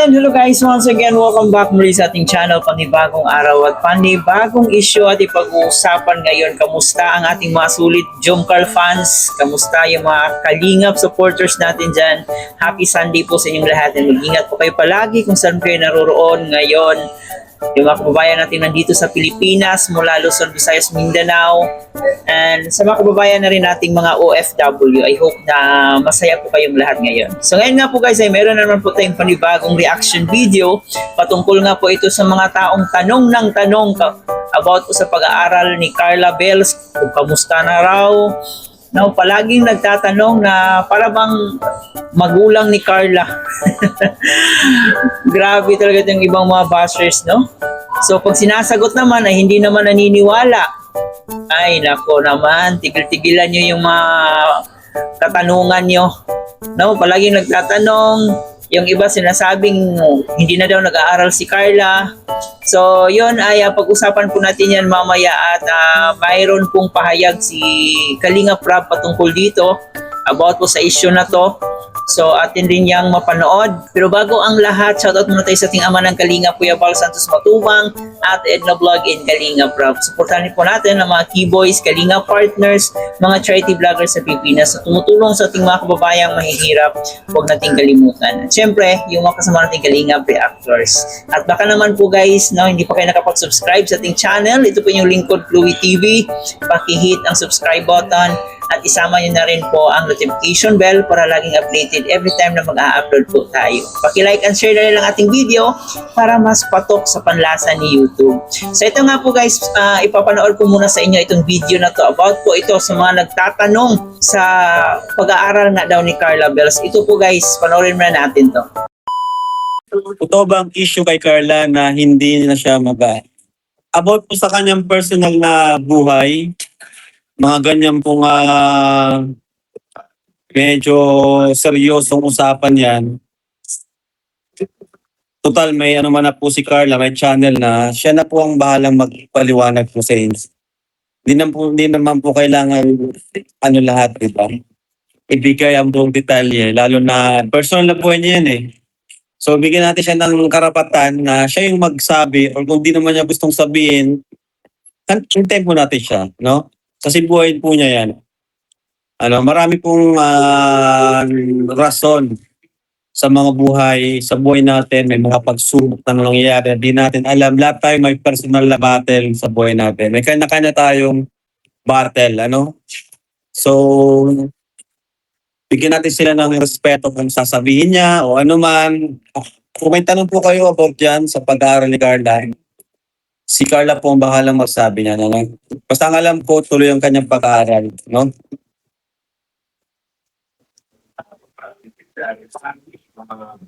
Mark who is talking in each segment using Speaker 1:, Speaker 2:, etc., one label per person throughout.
Speaker 1: And hello guys, once again, welcome back muli sa ating channel, panibagong araw at panibagong issue at ipag-uusapan ngayon. Kamusta ang ating mga sulit Jomcar fans? Kamusta yung mga Kalingap supporters natin dyan? Happy Sunday po sa inyong lahat and mag-ingat po kayo palagi kung saan kayo naroroon ngayon. Yung mga kababayan natin nandito sa Pilipinas, mula Luzon, Visayas, Mindanao, and sa mga kababayan na rin nating mga OFW. I hope na masaya po kayong lahat ngayon. So ngayon nga po guys, ay meron naman po tayong panibagong reaction video. Patungkol nga po ito sa mga taong tanong ng tanong about po sa pag-aaral ni Carla Bells, kung kamusta na raw. Now, palaging nagtatanong na para bang magulang ni Carla. Grabe talaga yung ibang mga bashers, no? So, pag sinasagot naman ay hindi naman naniniwala. Ay, nako naman, tigil-tigilan nyo yung mga katanungan nyo. No, palaging nagtatanong. Yung iba sinasabing hindi na daw nag-aaral si Carla. So, yun ay pag-usapan po natin yan mamaya at mayroon pong pahayag si Kalingap Rab patungkol dito about po sa issue na to. So, atin din yang mapanood. Pero bago ang lahat, shoutout muna tayo sa ating ama ng Kalingap, Kuya Val Santos Matubang at Edna Vlog in Kalingap Rab. Supportahan po natin ang mga keyboys, Kalingap partners, mga charity vloggers sa Pilipinas na tumutulong sa ating mga kababayang mahihirap. Huwag nating kalimutan. At syempre, yung mga kasama nating Kalingap reactors. At baka naman po guys, no, hindi pa kayo nakapag-subscribe sa ating channel. Ito po yung lingkod Chloe TV. Paki-hit ang subscribe button at isama nyo na rin po ang notification bell para laging updated every time na mag-a-upload po tayo. Paki-like and share na rin ang ating video para mas patok sa panlasa ni YouTube. So ito nga po guys, ipapanood ko muna sa inyo itong video na to about po ito sa mga nagtatanong sa pag-aaral nga daw ni Carla Bells. Ito po guys, panoorin muna natin to.
Speaker 2: Ito bang issue kay Carla na hindi na siya about po sa kanyang personal na buhay, mga ganyan pong medyo seryosong usapan yan. Total, may ano man na po si Carla, may channel na, siya na po ang bahalang magpaliwanag po sa inyo. Hindi naman po kailangan lahat, diba? Ibigay ang buong detalye, lalo na personal na buhay niya yan eh. So, bigyan natin siya ng karapatan na siya yung magsabi or kung di naman niya gustong sabihin, hintayin po natin siya, no? Kasi buhay po niya yan. Marami pong rason sa mga buhay, sa buhay natin, may mga pagsubok na nangyayari. Hindi natin alam, lahat tayo may personal na battle sa buhay natin. May kanya-kanya tayong battle, So, bigyan natin sila ng respeto kung sasabihin niya o ano man. Kung may tanong po kayo about yan sa pag-aaral ni Carla, si Carla po ang bahalang magsabi niya. Basta ang alam ko, tuloy ang kanyang pag-aaral. No?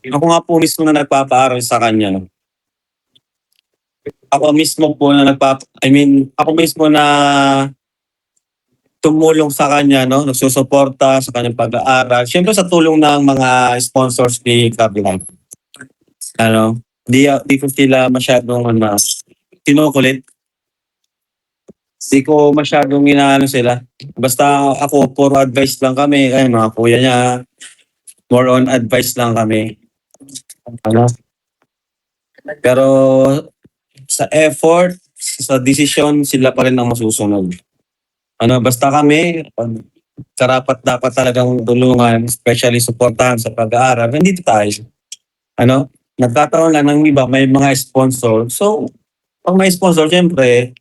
Speaker 2: Ako nga po mismo na nagpapaaral sa kanya. No? Ako mismo na tumulong sa kanya, no? Nagsusuporta sa kanyang pag-aaral. Siyempre sa tulong ng mga sponsors ni Carla. Di ko sila masyadong kinukulit. Di ko masyadong inaano sila. Basta ako, puro advice lang kami. Kaya mga kuya niya, more on advice lang kami. Pero sa effort, sa decision, sila pa rin ang masusunod. Basta kami, karapat dapat talagang tulungan, especially supportahan sa pag-aaral. Nandito tayo. Nagkataon lang ng iba, may mga sponsor. So, pag may sponsor, siyempre,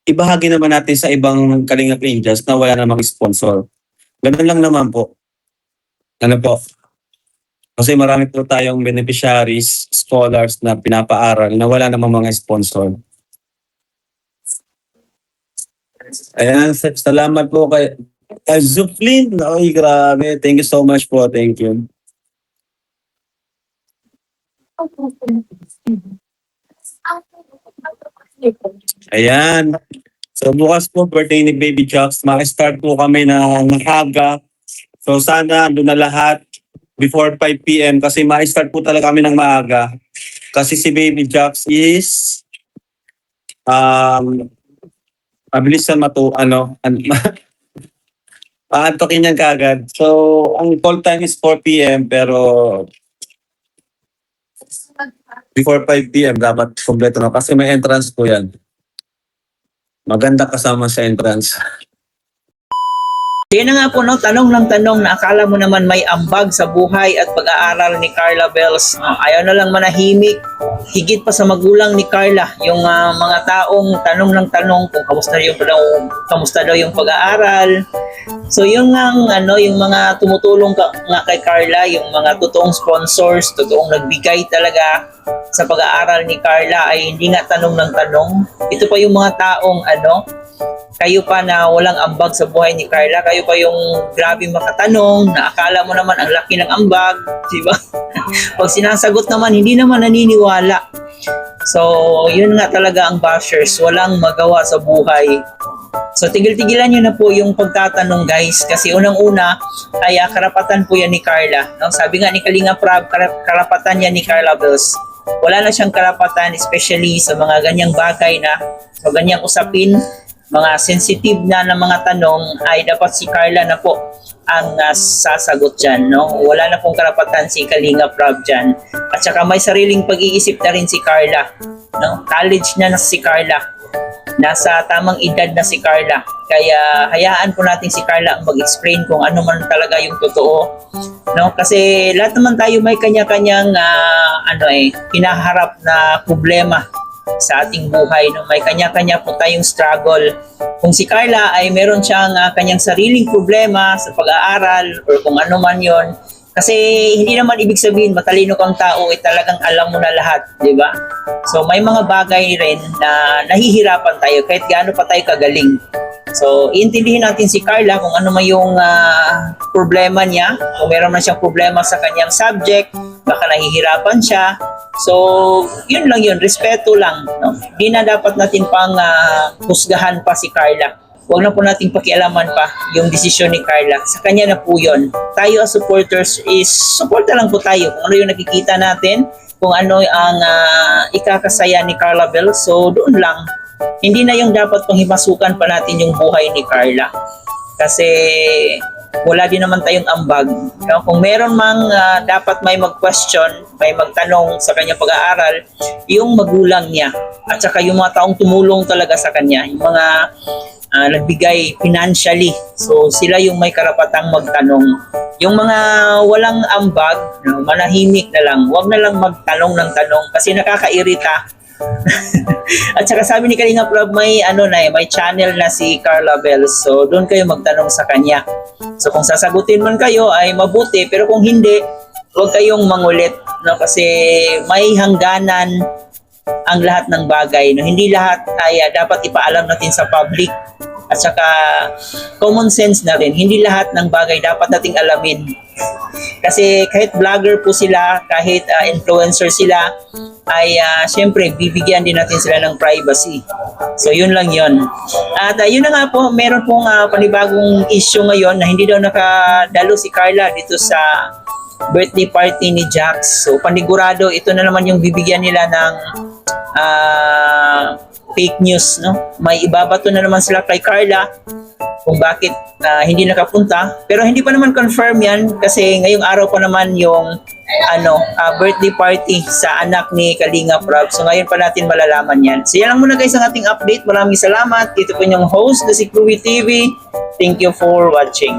Speaker 2: ibahagi naman natin sa ibang Kalingap Angels na wala namang sponsor. Ganun lang naman po. Kasi marami po tayong beneficiaries, scholars na pinapaaral na wala namang mga sponsor. Ayan, salamat po kay Zuflin. Ay, grabe. Thank you so much po. Thank you. Ayan. So bukas po, birthday ni Baby Jocks. Maka-start po kami na maaga. So sana doon na lahat before 5 p.m. kasi ma-start po talaga kami ng maaga. Kasi si Baby Jocks is mabilis na aantokin niyan kagad. So ang call time is 4 p.m. pero before 5 p.m. dapat kompleto na kasi may entrance po yan. Maganda kasama sa entrance.
Speaker 1: Yan na nga po, no, tanong ng tanong na akala mo naman may ambag sa buhay at pag-aaral ni Carla Bells. Ayaw na lang manahimik. Higit pa sa magulang ni Carla, yung mga taong tanong ng tanong kung kamusta daw yung pag-aaral. So yung yung mga tumutulong nga kay Carla, yung mga totoong sponsors, totoong nagbigay talaga sa pag-aaral ni Carla ay hindi nga tanong ng tanong. Ito pa yung mga taong kayo pa na walang ambag sa buhay ni Carla, kayo pa yung grabe makatanong na akala mo naman ang laki ng ambag, di ba? Pag sinasagot naman, hindi naman naniniwala. So, yun nga talaga ang bashers, walang magawa sa buhay. So, tigil-tigilan nyo na po yung pagtatanong, guys, kasi unang-una ay karapatan po yan ni Carla. No? Sabi nga ni Kalinga Prab, karapatan yan ni Carla Bells. Wala na siyang karapatan, especially sa mga ganyang bagay na, sa ganyang usapin, mga sensitive na mga tanong ay dapat si Carla na po ang sasagot dyan, no? Wala na pong karapatan si Kalinga Prab dyan. At saka may sariling pag-iisip na rin si Carla, no? College na si Carla. Nasa tamang edad na si Carla. Kaya hayaan po natin si Carla ang mag-explain kung ano man talaga yung totoo, no? Kasi lahat naman tayo may kanya-kanyang hinaharap na problema sa ating buhay, no? May kanya-kanya po tayong struggle. Kung si Carla ay meron siyang kanyang sariling problema sa pag-aaral or kung ano man yon, kasi hindi naman ibig sabihin matalino kang tao ay talagang alam mo na lahat, di ba? So may mga bagay rin na nahihirapan tayo kahit gaano pa tayo kagaling. So iintindihin natin si Carla kung ano man yung problema niya. Kung meron man siyang problema sa kanyang subject, baka nahihirapan siya. So, yun lang yun. Respeto lang. No? Di na dapat natin pang husgahan pa si Carla. Huwag na po natin pakialaman pa yung desisyon ni Carla. Sa kanya na po yun. Tayo as supporters is, supporta lang po tayo. Kung ano yung nakikita natin, kung ano ang ikakasaya ni Carla Bells. So, doon lang. Hindi na yung dapat panghimasukan pa natin yung buhay ni Carla. Kasi wala din naman tayong ambag. No? Kung meron mang dapat may mag-question, may magtanong sa kanya pag-aaral, yung magulang niya at saka yung mga taong tumulong talaga sa kanya, yung mga nagbigay financially. So sila yung may karapatang magtanong. Yung mga walang ambag, no, manahimik na lang, wag na lang magtanong ng tanong kasi nakakairita. At saka sabi ni Kalinga Prab, may may channel na si Carla Bells. So doon kayo magtanong sa kanya. So kung sasagutin man kayo ay mabuti, pero kung hindi, huwag kayong mangulit, no? Kasi may hangganan ang lahat ng bagay, no? Hindi lahat ay dapat ipaalam natin sa public. At saka common sense na rin, hindi lahat ng bagay dapat nating alamin. Kasi kahit vlogger po sila, kahit influencer sila, ay syempre bibigyan din natin sila ng privacy. So yun lang yun. At yun na nga po, meron pong panibagong issue ngayon na hindi daw nakadalo si Carla dito sa birthday party ni Jax. So panigurado, ito na naman yung bibigyan nila ng fake news, no? May ibabato na naman sila kay Carla kung bakit hindi nakapunta. Pero hindi pa naman confirm yan kasi ngayong araw pa naman yung birthday party sa anak ni Kalinga Prab. So ngayon pa natin malalaman yan. So yan lang muna guys ang ating update. Maraming salamat. Ito po yung host na si Chloe TV. Thank you for watching.